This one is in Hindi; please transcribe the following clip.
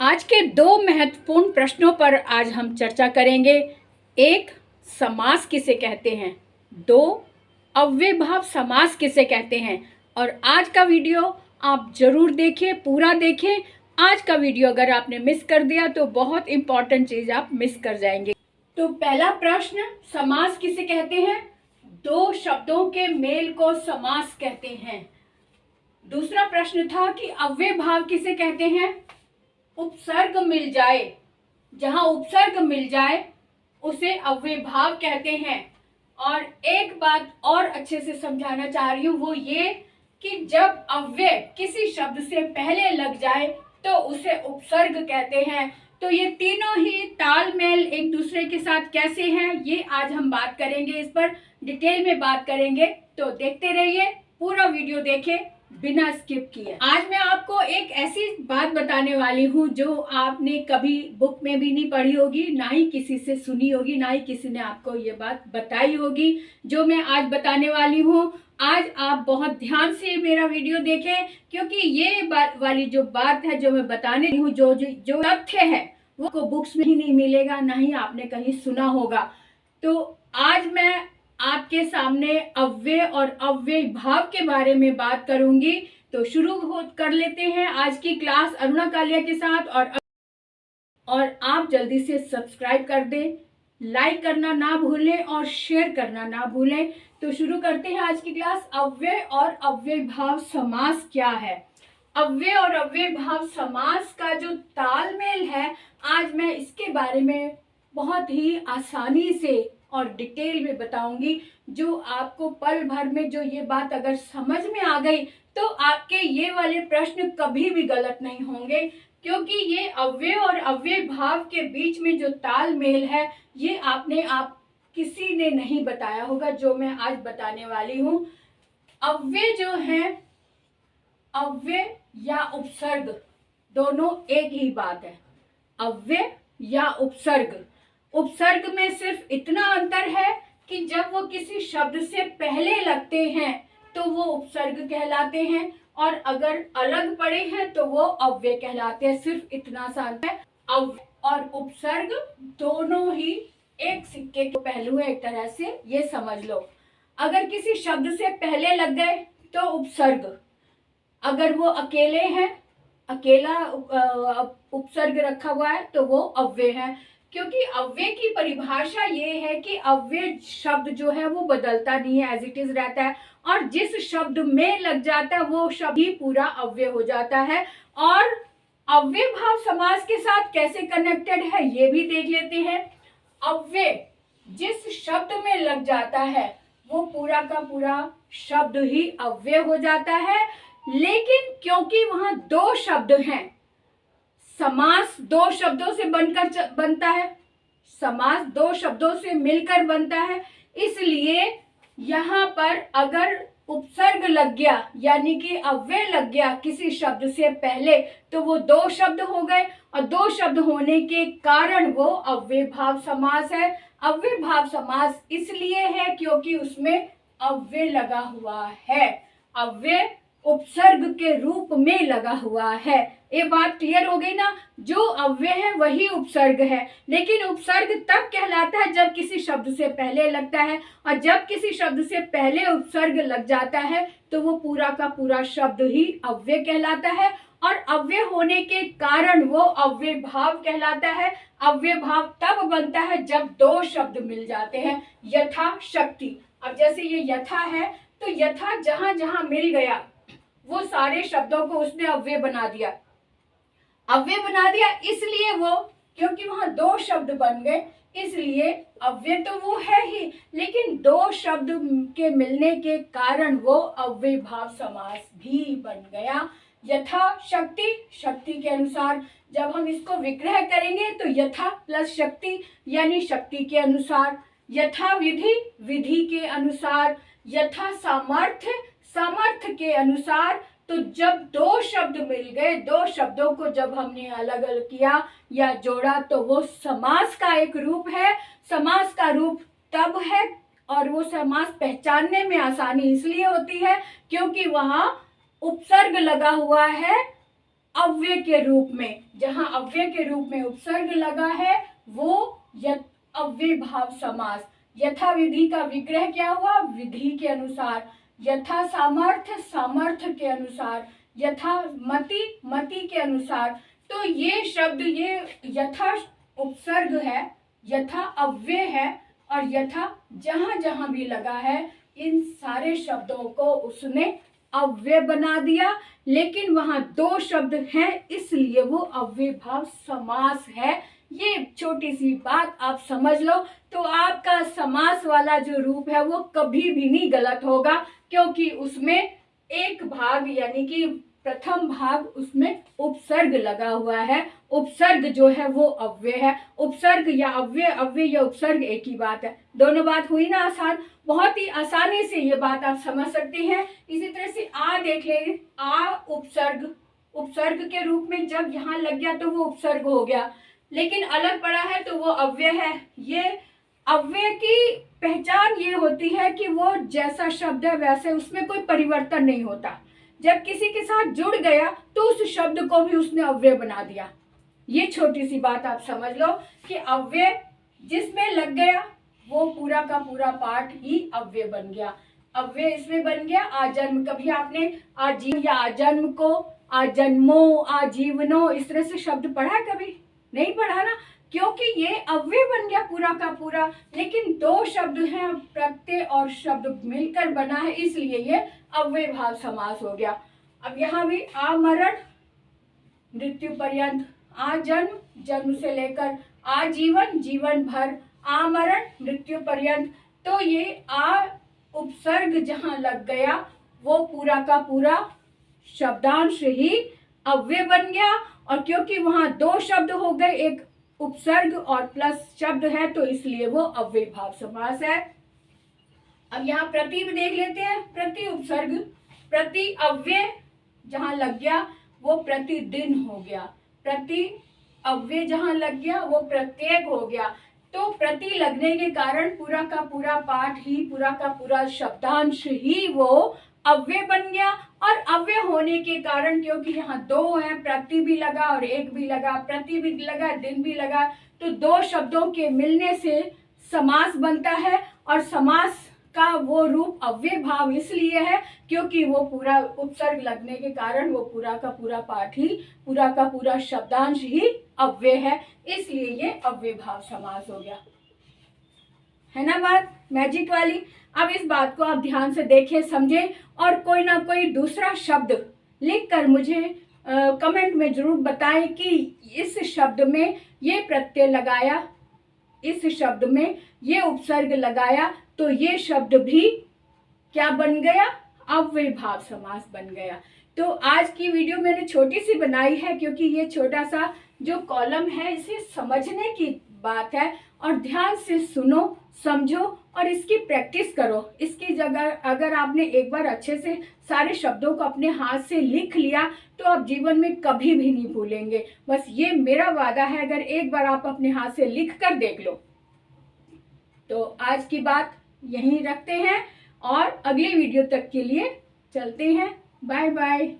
आज के दो महत्वपूर्ण प्रश्नों पर आज हम चर्चा करेंगे। एक, समास किसे कहते हैं। दो, अव्ययभाव समास किसे कहते हैं। और आज का वीडियो आप जरूर देखें, पूरा देखें। आज का वीडियो अगर आपने मिस कर दिया तो बहुत इंपॉर्टेंट चीज आप मिस कर जाएंगे। तो पहला प्रश्न, समास किसे कहते हैं। दो शब्दों के मेल को समास कहते हैं। दूसरा प्रश्न था कि अव्ययभाव किसे कहते हैं। उपसर्ग मिल जाए, जहां उपसर्ग मिल जाए उसे अव्ययभाव कहते हैं। और एक बात और अच्छे से समझाना चाह रही हूं, वो ये कि जब अव्यय किसी शब्द से पहले लग जाए तो उसे उपसर्ग कहते हैं। तो ये तीनों ही तालमेल एक दूसरे के साथ कैसे हैं, ये आज हम बात करेंगे। इस पर डिटेल में बात करेंगे, तो देखते रहिए, पूरा वीडियो देखें बिना स्किप किए। आज मैं आपको एक ऐसी बात बताने वाली हूँ जो आपने कभी बुक में भी नहीं पढ़ी होगी, ना ही किसी से सुनी होगी, ना ही किसी ने आपको ये बात बताई होगी। जो मैं आज बताने वाली हूँ, आज आप बहुत ध्यान से मेरा वीडियो देखें, क्योंकि ये वाली जो बात है जो मैं बताने रही हूँ, जो तथ्य है वो को बुक्स में ही नहीं मिलेगा, ना ही आपने कहीं सुना होगा। तो आज मैं आपके सामने अव्यय और अव्ययभाव के बारे में बात करूंगी। तो शुरू कर लेते हैं आज की क्लास अरुणा कालिया के साथ। और आप जल्दी से सब्सक्राइब कर दें, लाइक करना ना भूलें और शेयर करना ना भूलें। तो शुरू करते हैं आज की क्लास। अव्यय और अव्ययभाव समास क्या है। अव्यय और अव्ययभाव समास का जो तालमेल है, आज मैं इसके बारे में बहुत ही आसानी से और डिटेल में बताऊंगी, जो आपको पल भर में जो ये बात अगर समझ में आ गई तो आपके ये वाले प्रश्न कभी भी गलत नहीं होंगे, क्योंकि ये अव्यय और अव्ययभाव के बीच में जो तालमेल है ये आप किसी ने नहीं बताया होगा, जो मैं आज बताने वाली हूँ। अव्यय जो है, अव्यय या उपसर्ग दोनों एक ही बात है। अव्यय या उपसर्ग, उपसर्ग में सिर्फ इतना अंतर है कि जब वो किसी शब्द से पहले लगते हैं तो वो उपसर्ग कहलाते हैं, और अगर अलग पड़े हैं तो वो अव्यय कहलाते हैं। सिर्फ इतना सा अंतर है। अव्यय और उपसर्ग दोनों ही एक सिक्के के पहलू है, एक तरह से ये समझ लो। अगर किसी शब्द से पहले लग गए तो उपसर्ग, अगर वो अकेले हैं, अकेला उपसर्ग रखा हुआ है तो वो अव्यय है। क्योंकि अव्यय की परिभाषा ये है कि अव्यय शब्द जो है वो बदलता नहीं है, एज इट इज रहता है, और जिस शब्द में लग जाता है वो शब्द ही पूरा अव्यय हो जाता है। और अव्ययभाव समास के साथ कैसे कनेक्टेड है ये भी देख लेते हैं। अव्यय जिस शब्द में लग जाता है वो पूरा का पूरा शब्द ही अव्यय हो जाता है। लेकिन क्योंकि वहां दो शब्द हैं, समास दो शब्दों से बनता है, समास दो शब्दों से मिलकर बनता है, इसलिए यहाँ पर अगर उपसर्ग लग गया यानी कि अव्यय लग गया किसी शब्द से पहले तो वो दो शब्द हो गए, और दो शब्द होने के कारण वो अव्ययभाव समास है। अव्ययभाव समास इसलिए है क्योंकि उसमें अव्यय लगा हुआ है, अव्यय उपसर्ग के रूप में लगा हुआ है। ये बात क्लियर हो गई ना। जो अव्यय है वही उपसर्ग है, लेकिन उपसर्ग तब कहलाता है जब किसी शब्द से पहले लगता है, और जब किसी शब्द से पहले उपसर्ग लग जाता है तो वो पूरा का पूरा शब्द ही अव्यय कहलाता है, और अव्यय होने के कारण वो अव्ययभाव कहलाता है। अव्ययभाव तब बनता है जब दो शब्द मिल जाते हैं, यथा शक्ति। अब जैसे ये यथा है तो यथा जहां जहां मिल गया वो सारे शब्दों को उसने अव्यय बना दिया। अव्यय बना दिया इसलिए वो, क्योंकि वहां दो शब्द बन गए, इसलिए अव्यय तो वो है ही, लेकिन दो शब्द के मिलने के कारण वो अव्ययभाव समास भी बन गया। यथा शक्ति, शक्ति के अनुसार। जब हम इसको विग्रह करेंगे तो यथा प्लस शक्ति यानी शक्ति के अनुसार। यथा विधि, विधि के अनुसार। यथा सामर्थ्य, सामर्थ्य के अनुसार। तो जब दो शब्द मिल गए, दो शब्दों को जब हमने अलग अलग किया या जोड़ा तो वो समास का एक रूप है। समास का रूप तब है, और वो समास पहचानने में आसानी इसलिए होती है क्योंकि वहां उपसर्ग लगा हुआ है अव्यय के रूप में, जहां अव्यय के रूप में उपसर्ग लगा है वो अव्ययभाव समास। यथा विधि का विग्रह क्या हुआ? विधि के अनुसार। यथा सामर्थ्य, सामर्थ्य के अनुसार। यथा मति, मति के अनुसार। तो ये शब्द, ये यथा उपसर्ग है, यथा अव्यय है, और यथा जहां जहां भी लगा है इन सारे शब्दों को उसने अव्यय बना दिया। लेकिन वहां दो शब्द हैं इसलिए वो अव्ययभाव समास है। ये छोटी सी बात आप समझ लो तो आपका समास वाला जो रूप है वो कभी भी नहीं गलत होगा, क्योंकि उसमें एक भाग यानी कि प्रथम भाग उसमें उपसर्ग लगा हुआ है। उपसर्ग जो है वो अव्यय है। उपसर्ग या अव्यय, अव्यय या उपसर्ग एक ही बात है। दोनों बात हुई ना आसान? बहुत ही आसानी से ये बात आप समझ सकते हैं। इसी तरह से आ देख लेंगे, आ उपसर्ग, उपसर्ग के रूप में जब यहाँ लग गया तो वो उपसर्ग हो गया, लेकिन अलग पड़ा है तो वो अव्यय है। ये अव्यय की पहचान ये होती है कि वो जैसा शब्द है वैसे उसमें कोई परिवर्तन नहीं होता। जब किसी के साथ जुड़ गया तो उस शब्द को भी उसने अव्यय बना दिया। ये छोटी सी बात आप समझ लो कि अव्यय जिसमें लग गया वो पूरा का पूरा पाठ ही अव्यय बन गया। अव्यय इसमें बन गया आजन्म। कभी आपने आजीव या आजन्म को आजन्मो, आजीवनो इस तरह से शब्द पढ़ा है? कभी नहीं पढ़ा ना, क्योंकि ये अव्यय बन गया पूरा का पूरा। लेकिन दो शब्द हैं, प्रत्यय और शब्द मिलकर बना है, इसलिए ये अव्ययभाव समास हो गया। अब यहाँ भी आमरण मृत्यु पर्यंत, आजन्म जन्म से लेकर आजीवन जीवन भर, आमरण मृत्यु पर्यंत। तो ये आ उपसर्ग जहां लग गया वो पूरा का पूरा शब्दांश ही अव्यय बन गया। और क्योंकि वहां दो शब्द हो गए, एक उपसर्ग और प्लस शब्द है, तो इसलिए वो अव्ययभाव समास है। अब यहाँ प्रति भी देख लेते हैं। प्रति उपसर्ग, प्रति अव्यय जहां लग गया वो प्रतिदिन हो गया। प्रति अव्यय जहां लग गया वो प्रत्येक हो गया। तो प्रति लगने के कारण पूरा का पूरा पाठ ही, पूरा का पूरा शब्दांश ही वो अव्यय बन गया। और अव्यय होने के कारण, क्योंकि यहाँ दो है, प्रति भी लगा और एक भी लगा, प्रति भी लगा दिन भी लगा, तो दो शब्दों के मिलने से समास बनता है। और समास का वो रूप अव्यय भाव इसलिए है क्योंकि वो पूरा उपसर्ग लगने के कारण वो पूरा का पूरा पाठ ही, पूरा का पूरा शब्दांश ही अव्यय है, इसलिए ये अव्यय भाव समास हो गया। है ना बात मैजिक वाली? अब इस बात को आप ध्यान से देखें, समझें, और कोई ना कोई दूसरा शब्द लिखकर मुझे कमेंट में जरूर बताएं कि इस शब्द में ये प्रत्यय लगाया, इस शब्द में ये उपसर्ग लगाया, तो ये शब्द भी क्या बन गया? अव्ययभाव समास बन गया। तो आज की वीडियो मैंने छोटी सी बनाई है क्योंकि ये छोटा सा जो कॉलम है इसे समझने की बात है, और ध्यान से सुनो, समझो और इसकी प्रैक्टिस करो। इसकी जगह अगर आपने एक बार अच्छे से सारे शब्दों को अपने हाथ से लिख लिया तो आप जीवन में कभी भी नहीं भूलेंगे। बस ये मेरा वादा है, अगर एक बार आप अपने हाथ से लिख कर देख लो। तो आज की बात यहीं रखते हैं और अगली वीडियो तक के लिए चलते हैं। Bye bye.